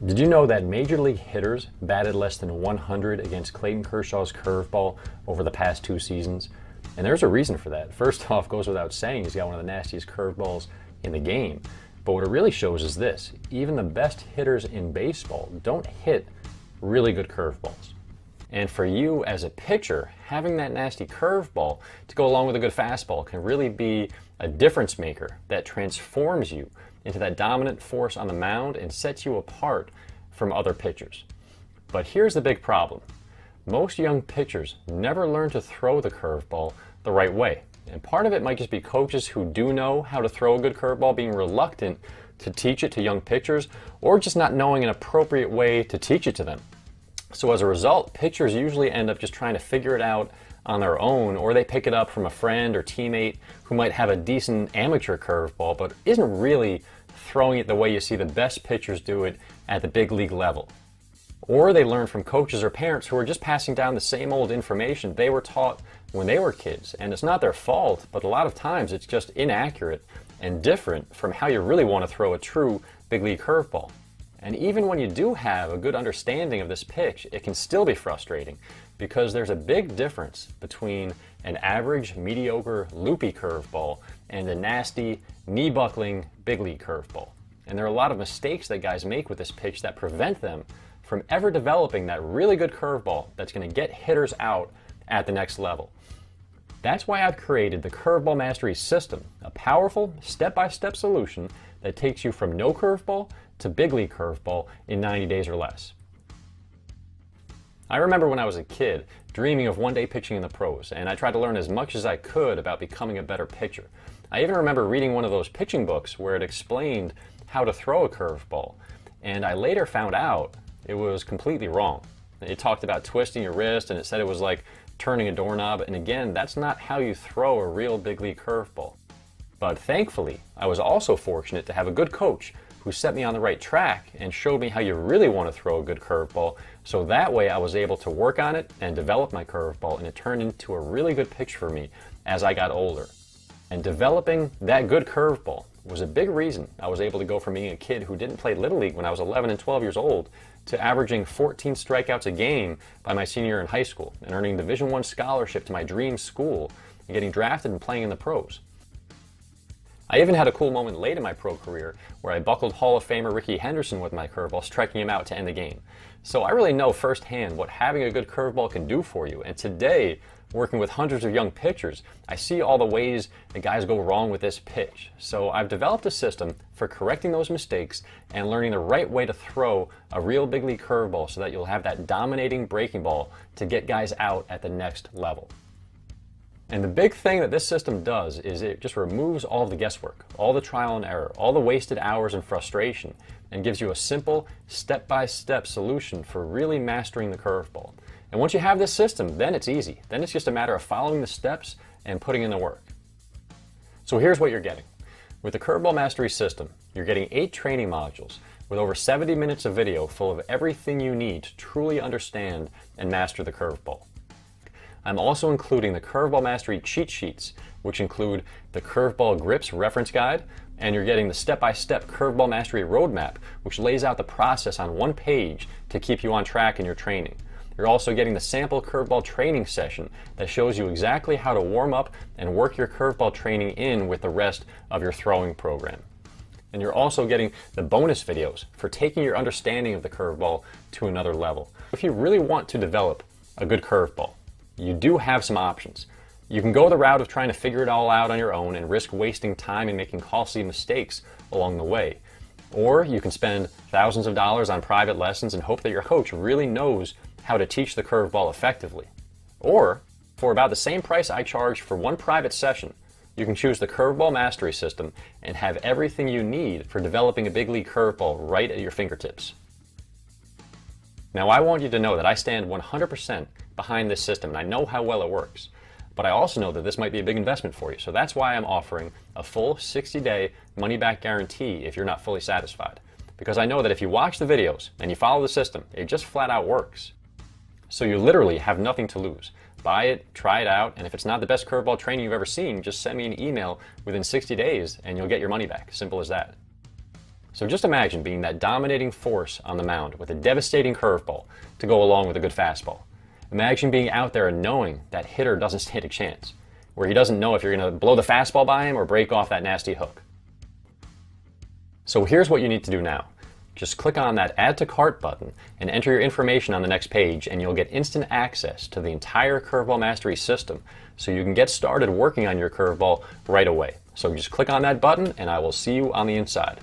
Did you know that Major League hitters batted less than 100 against Clayton Kershaw's curveball over the past 2 seasons? And there's a reason for that. First off, goes without saying, he's got one of the nastiest curveballs in the game. But what it really shows is this: even the best hitters in baseball don't hit really good curveballs. And for you as a pitcher, having that nasty curveball to go along with a good fastball can really be a difference maker that transforms you into that dominant force on the mound and sets you apart from other pitchers. But here's the big problem. Most young pitchers never learn to throw the curveball the right way. And part of it might just be coaches who do know how to throw a good curveball being reluctant to teach it to young pitchers, or just not knowing an appropriate way to teach it to them. So as a result, pitchers usually end up just trying to figure it out on their own, or they pick it up from a friend or teammate who might have a decent amateur curveball but isn't really throwing it the way you see the best pitchers do it at the big league level. Or they learn from coaches or parents who are just passing down the same old information they were taught when they were kids. And it's not their fault, but a lot of times it's just inaccurate and different from how you really want to throw a true big league curveball. And even when you do have a good understanding of this pitch, it can still be frustrating because there's a big difference between an average, mediocre, loopy curveball and a nasty, knee-buckling big league curveball. And there are a lot of mistakes that guys make with this pitch that prevent them from ever developing that really good curveball that's going to get hitters out at the next level. That's why I've created the Curveball Mastery system, a powerful step-by-step solution that takes you from no curveball to big league curveball in 90 days or less. I remember when I was a kid dreaming of one day pitching in the pros, and I tried to learn as much as I could about becoming a better pitcher. I even remember reading one of those pitching books where it explained how to throw a curveball, and I later found out it was completely wrong. It talked about twisting your wrist, and it said it was like turning a doorknob, and again, that's not how you throw a real big league curveball. But thankfully, I was also fortunate to have a good coach who set me on the right track and showed me how you really want to throw a good curveball, so that way I was able to work on it and develop my curveball, and it turned into a really good pitch for me as I got older. And developing that good curveball was a big reason I was able to go from being a kid who didn't play Little League when I was 11 and 12 years old to averaging 14 strikeouts a game by my senior year in high school and earning Division I scholarship to my dream school and getting drafted and playing in the pros. I even had a cool moment late in my pro career where I buckled Hall of Famer Rickey Henderson with my curveball, striking him out to end the game. So I really know firsthand what having a good curveball can do for you. And today, working with hundreds of young pitchers, I see all the ways that guys go wrong with this pitch. So I've developed a system for correcting those mistakes and learning the right way to throw a real big league curveball so that you'll have that dominating breaking ball to get guys out at the next level. And the big thing that this system does is it just removes all of the guesswork, all the trial and error, all the wasted hours and frustration, and gives you a simple step-by-step solution for really mastering the curveball. And once you have this system, then it's easy. Then it's just a matter of following the steps and putting in the work. So here's what you're getting. With the Curveball Mastery system, you're getting 8 training modules with over 70 minutes of video full of everything you need to truly understand and master the curveball. I'm also including the Curveball Mastery cheat sheets, which include the Curveball Grips Reference Guide, and you're getting the step-by-step Curveball Mastery Roadmap, which lays out the process on one page to keep you on track in your training. You're also getting the sample curveball training session that shows you exactly how to warm up and work your curveball training in with the rest of your throwing program. And you're also getting the bonus videos for taking your understanding of the curveball to another level. If you really want to develop a good curveball, you do have some options. You can go the route of trying to figure it all out on your own and risk wasting time and making costly mistakes along the way. Or you can spend thousands of dollars on private lessons and hope that your coach really knows how to teach the curveball effectively. Or, for about the same price I charge for one private session, you can choose the Curveball Mastery system and have everything you need for developing a big league curveball right at your fingertips. Now, I want you to know that I stand 100% behind this system, and I know how well it works. But I also know that this might be a big investment for you, so that's why I'm offering a full 60-day money-back guarantee if you're not fully satisfied. Because I know that if you watch the videos and you follow the system, it just flat out works. So you literally have nothing to lose. Buy it, try it out, and if it's not the best curveball training you've ever seen, just send me an email within 60 days and you'll get your money back. Simple as that. So just imagine being that dominating force on the mound with a devastating curveball to go along with a good fastball. Imagine being out there and knowing that hitter doesn't stand a chance, where he doesn't know if you're going to blow the fastball by him or break off that nasty hook. So here's what you need to do now. Just click on that Add to Cart button and enter your information on the next page, and you'll get instant access to the entire Curveball Mastery system so you can get started working on your curveball right away. So just click on that button and I will see you on the inside.